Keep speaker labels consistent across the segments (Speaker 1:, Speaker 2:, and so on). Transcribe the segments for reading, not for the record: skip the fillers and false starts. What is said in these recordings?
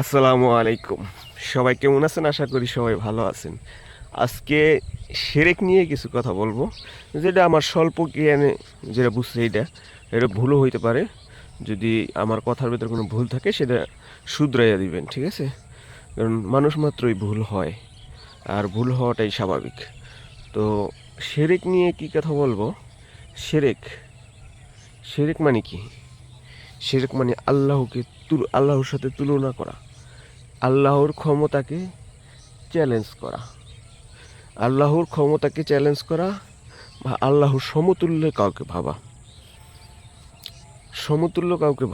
Speaker 1: আসসালামু আলাইকুম। সবাই কেমন আছেন? আশা করি সবাই ভালো আছেন। আজকে শিরক নিয়ে কিছু কথা বলবো, যেটা আমার স্বল্প জ্ঞানে যেটা বুঝছি, এটা ভুলও হইতে পারে। যদি আমার কথার ভিতরে কোনো ভুল থাকে সেটা শুধরাইয়া দিবেন, ঠিক আছে? কারণ মানুষ মাত্রই ভুল হয়, আর ভুল হওয়াটাই স্বাভাবিক। তো শিরক নিয়ে কি কথা বলবো? শিরক শিরক মানে কি? শিরক মানে আল্লাহর সাথে তুলনা করা, আল্লাহর ক্ষমতাকে চ্যালেঞ্জ করা, আল্লাহর ক্ষমতাকে চ্যালেঞ্জ করা, বা আল্লাহর সমতুল্য কাউকে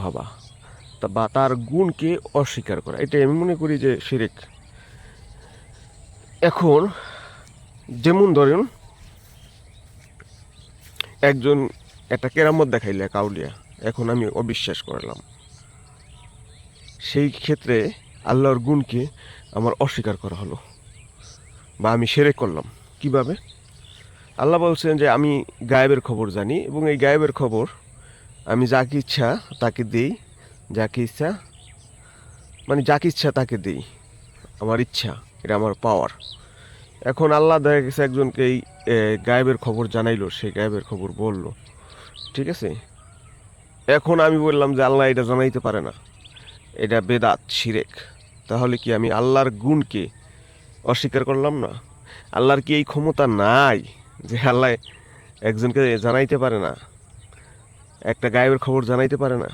Speaker 1: ভাবা, বা তার গুণকে অস্বীকার করা, এটা আমি মনে করি যে শিরক। এখন যেমন ধরেন, একজন একটা কেরামত দেখাইলে কাউলিয়া, এখন আমি অবিশ্বাস করলাম, সেই ক্ষেত্রে আল্লাহর গুণকে আমার অস্বীকার করা হলো, বা আমি শিরক করলাম। কিভাবে? আল্লাহ বলছেন যে আমি গায়েবের খবর জানি, এবং এই গায়েবের খবর আমি যাকে ইচ্ছা তাকে দিই, যাকে ইচ্ছা যাকে ইচ্ছা তাকে দিই, আমার ইচ্ছা, এটা আমার পাওয়ার। এখন আল্লাহ দেখা গেছে একজনকে এই গায়েবের খবর জানাইলো, সে গায়েবের খবর বলল, ঠিক আছে? এখন আমি বললাম যে আল্লাহ এটা জানাইতে পারে না, এটা বেদাত, শিরেক। তাহলে কি আমি আল্লাহর গুণকে অস্বীকার করলাম না? আল্লাহর কি এই ক্ষমতা নাই যে আল্লাহ একজনকে জানাইতে পারে না, একটা গায়েবের খবর জানাইতে পারে না?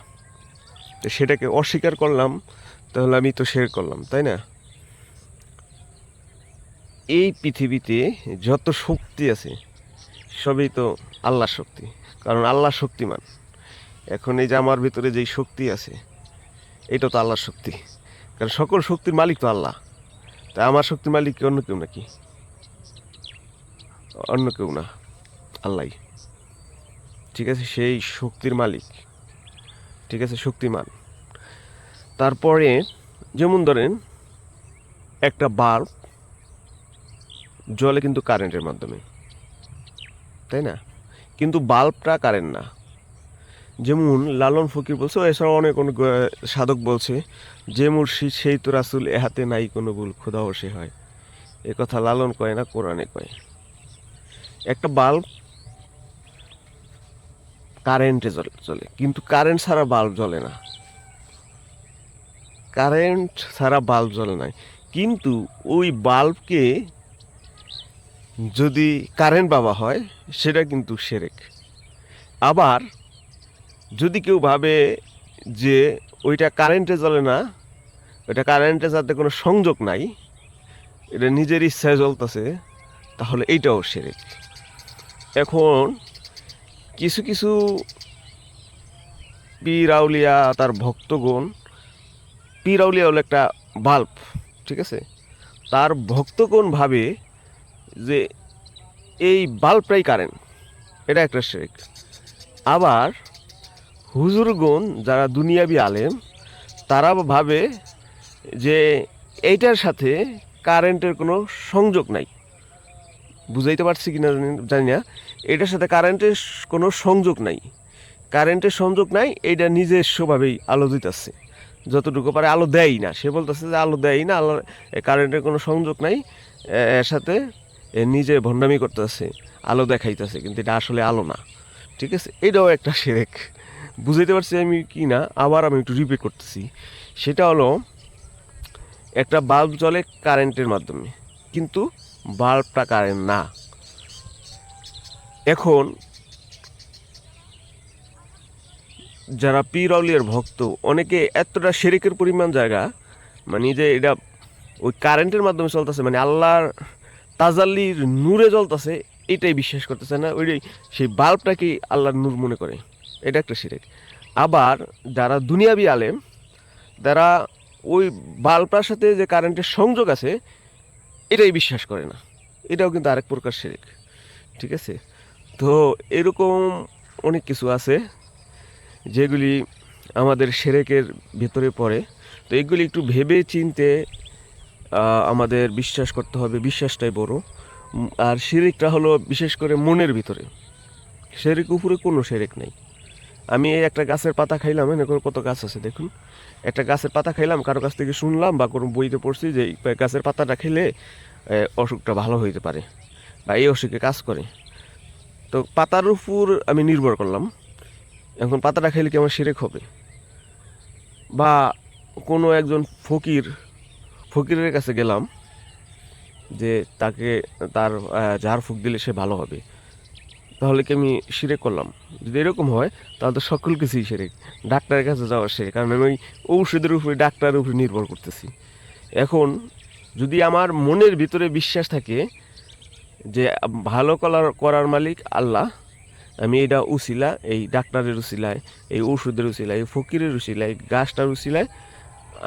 Speaker 1: তো সেটাকে অস্বীকার করলাম, তাহলে আমি তো শিরক করলাম, তাই না? এই পৃথিবীতে যত শক্তি আছে সবই তো আল্লাহর শক্তি, কারণ আল্লাহ শক্তিমান। এখন এই যে আমার ভিতরে যেই শক্তি আছে, এটা তো আল্লাহর শক্তি, কারণ সকল শক্তির মালিক তো আল্লাহ। তাই আমার শক্তির মালিক কি অন্য কেউ নাকি? অন্য কেউ না, আল্লাহ, ঠিক আছে? সেই শক্তির মালিক, ঠিক আছে, শক্তিমান। তারপরে যেমন ধরেন, একটা বাল্ব জ্বলে কিন্তু কারেন্টের মাধ্যমে, তাই না? কিন্তু বাল্বটা কারেন্ট না। যেমন লালন ফকির বলছে, এছাড়াও অনেক অনেক সাধক বলছে, যে মুর্শিদ সেই তো রাসূল, এহাতে নাই কোনো ভুল, খোদাও সে হয়। এ কথা লালন কয় না, কোরআনে কয়। একটা বাল্ব কারেন্টে চলে, কিন্তু কারেন্ট ছাড়া বাল্ব জ্বলে না। কারেন্ট ছাড়া বাল্ব জ্বলে না, কিন্তু ওই বাল্বকে যদি কারেন্ট বাবা হয়, সেটা কিন্তু শিরক। আবার যদি কেউ ভাবে যে ওইটা কারেন্টে জ্বলে না, ওইটা কারেন্টের সাথে কোনো সংযোগ নাই, এটা নিজের ইচ্ছায় জ্বলতেছে, তাহলে এইটাও শিরক। এখন কিছু কিছু পীর আউলিয়া, তার ভক্তগণ, পীর আউলিয়া হলো একটা বাল্ব, ঠিক আছে? তার ভক্তগণ ভাবে যে এই বাল্বটাই কারেন্ট, এটা একটা শিরক। আবার হুজুরগণ, যারা দুনিয়াবি আলেম, তারা ভাবে যে এইটার সাথে কারেন্টের কোনো সংযোগ নাই। বুঝাইতে পারছি কিনা জানি না। এটার সাথে কারেন্টের কোনো সংযোগ নাই, কারেন্টের সংযোগ নাই, এইটা নিজস্বভাবেই আলো দিতেছে, যতটুকু পারে আলো দেয়ই না। সে বলতেছে যে আলো দেয়ই না, আলো, কারেন্টের কোনো সংযোগ নাই, এর সাথে এ নিজে ভণ্ডামি করতেছে, আলো দেখাইতেছে, কিন্তু এটা আসলে আলো না, ঠিক আছে? এটাও একটা শিরক। বুঝাইতে পারছি আমি কি না? আবার আমি একটু রিপিট করতেছি। সেটা হলো, একটা বাল্ব জ্বলে কারেন্টের মাধ্যমে, কিন্তু বাল্বটা কারেন্ট না। এখন যারা পীর আউলিয়ার ভক্ত, অনেকে এতটা শিরকের পরিমাণ জায়গা, যে এটা ওই কারেন্টের মাধ্যমে চলতেছে, আল্লাহর তাজাল্লির নূরে জ্বলতেছে, এটাই বিশ্বাস করতেছে না, ওইটাই সেই বাল্বটাকেই আল্লাহর নূর মনে করে। এটা একটা শিরক। আবার যারা দুনিয়াবি আলেম, তারা ওই বাল্বটার সাথে যে কারেন্টের সংযোগ আছে, এটাই বিশ্বাস করে না। এটাও কিন্তু আরেক প্রকার শিরক, ঠিক আছে? তো এরকম অনেক কিছু আছে যেগুলি আমাদের শিরকের ভেতরে পড়ে। তো এগুলি একটু ভেবে চিনতে আমাদের বিশ্বাস করতে হবে, বিশ্বাসটাই বড়। আর শিরকটা হলো বিশেষ করে মনের ভিতরে, শিরক উপরে কোনো শিরক নেই। আমি এই একটা গাছের পাতা খাইলাম, এনে করে কত গাছ আছে দেখুন, একটা গাছের পাতা খাইলাম, কারো কাছ থেকে শুনলাম বা কোনো বইতে পড়ছি যে এই গাছের পাতাটা খেলে অসুখটা ভালো হইতে পারে বা এই অসুখে কাজ করে। তো পাতার উপর আমি নির্ভর করলাম, এখন পাতাটা খেলে কি আমার শিরক হবে? বা কোনো একজন ফকিরের কাছে গেলাম যে তাকে তার ঝাড় ফুঁক দিলে সে ভালো হবে, তাহলে কি আমি শিরক করলাম? যদি এরকম হয় তাহলে তো সকল কিছুই শিরক। ডাক্তারের কাছে যাওয়া শিরক, কারণ আমি ওই ঔষধের উপরে ডাক্তারের উপরে নির্ভর করতেছি। এখন যদি আমার মনের ভিতরে বিশ্বাস থাকে যে ভালো করার মালিক আল্লাহ, আমি এটা উসিলা, এই ডাক্তারের উসিলায়, এই ঔষধের উসিলায়, এই ফকিরের উসিলায়, গাছটার উসিলায়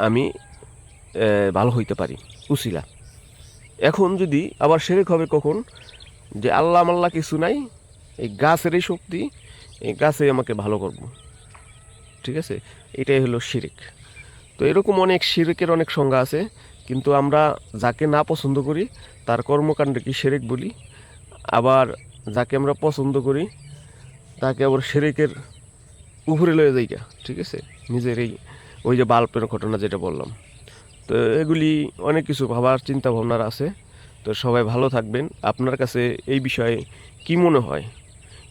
Speaker 1: আমি ভালো হইতে পারি উসিলা। এখন যদি আবার শিরক হবে কখন? যে আল্লাহ মাল্লাহ কিছু নাই, এই গাছেরই শক্তি, এই গাছে আমাকে ভালো করবো, ঠিক আছে? এটাই হলো শিরক। তো এরকম অনেক শিরকের অনেক সংজ্ঞা আছে, কিন্তু আমরা যাকে না পছন্দ করি তার কর্মকাণ্ডকে শিরক বলি, আবার যাকে আমরা পছন্দ করি তাকে আবার শিরকের উপরে লয়ে যাই, ঠিক আছে? নিজের এই ওই যে বাল্বের ঘটনা যেটা বললাম। তো এগুলি অনেক কিছু ভাবার চিন্তা ভাবনার আছে। তো সবাই ভালো থাকবেন। আপনার কাছে এই বিষয়ে কি মনে হয়,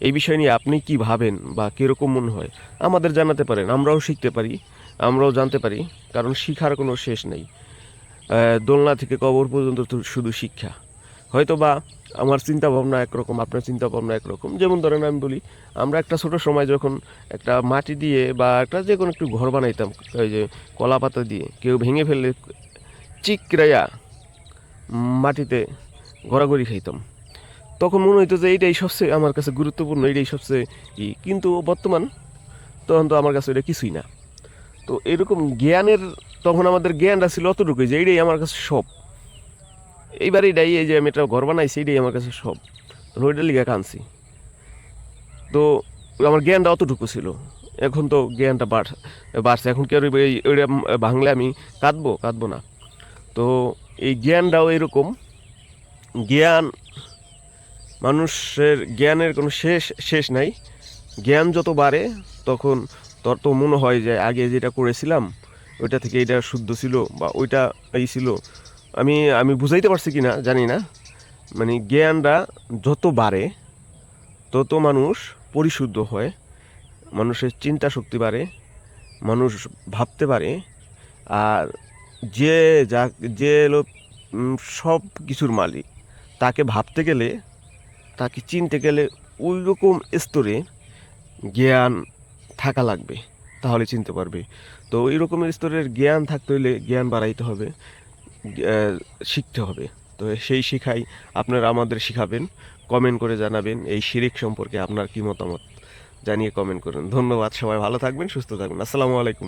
Speaker 1: এই বিষয় নিয়ে আপনি কি ভাবেন বা কীরকম মনে হয় আমাদের জানাতে পারেন, আমরাও শিখতে পারি, আমরাও জানতে পারি, কারণ শিখার কোনো শেষ নেই। দোলনা থেকে কবর পর্যন্ত তো শুধু শিক্ষা। হয়তো বা আমার চিন্তা ভাবনা একরকম, আপনার চিন্তা ভাবনা একরকম। যেমন ধরেন আমি বলি, আমরা একটা ছোট সময় যখন একটা মাটি দিয়ে বা একটা যে কোনো একটু ঘর বানাইতাম, ওই যে কলা পাতা দিয়ে, কেউ ভেঙে ফেললে চিকরাইয়া মাটিতে ঘোরাঘুরি খাইতাম, তখন মনে হইতো যে এইটাই সবচেয়ে আমার কাছে গুরুত্বপূর্ণ, এইটাই সবচেয়ে কিন্তু বর্তমান তখন তো আমার কাছে এটা কিছুই না। তো এরকম জ্ঞানের, তখন আমাদের জ্ঞানটা ছিল অতটুকুই যে এইটাই আমার কাছে সব। এইবার এইটাই, এই যে আমি একটা ঘর বানাইছি, এইটাই আমার কাছে সব, ওইটার লিগা কানছি। তো আমার জ্ঞানটা অতটুকু ছিল। এখন তো জ্ঞানটা বাড়ছে, এখন কি আর ওইটা ভাঙলে আমি কাঁদবো না। তো এই জ্ঞানটাও এরকম। জ্ঞান, মানুষের জ্ঞানের কোনো শেষ নাই। জ্ঞান যত বাড়ে তখন তত মনে হয় যে আগে যেটা করেছিলাম ওইটা থেকে এটা শুদ্ধ ছিল বা ওইটা এই ছিল। আমি বুঝাইতে পারছি কি না জানি না। মানে জ্ঞানটা যত বাড়ে তত মানুষ পরিশুদ্ধ হয়, মানুষের চিন্তা শক্তি বাড়ে, মানুষ ভাবতে পারে। আর যে যা যে লোক সব কিছুর মালিক, তাকে ভাবতে গেলে, তাকে চিনতে গেলে ওই রকম স্তরে জ্ঞান থাকা লাগবে, তাহলে চিনতে পারবে। তো এই রকমের স্তরের জ্ঞান থাকতে হলে জ্ঞান বাড়াইতে হবে, শিখতে হবে। তো সেই শিখাই আপনারা আমাদের শিখাবেন, কমেন্ট করে জানাবেন এই শিরিক সম্পর্কে আপনার কি মতামত, জানিয়ে কমেন্ট করুন। ধন্যবাদ, সবাই ভালো থাকবেন, সুস্থ থাকবেন। আসসালামু আলাইকুম।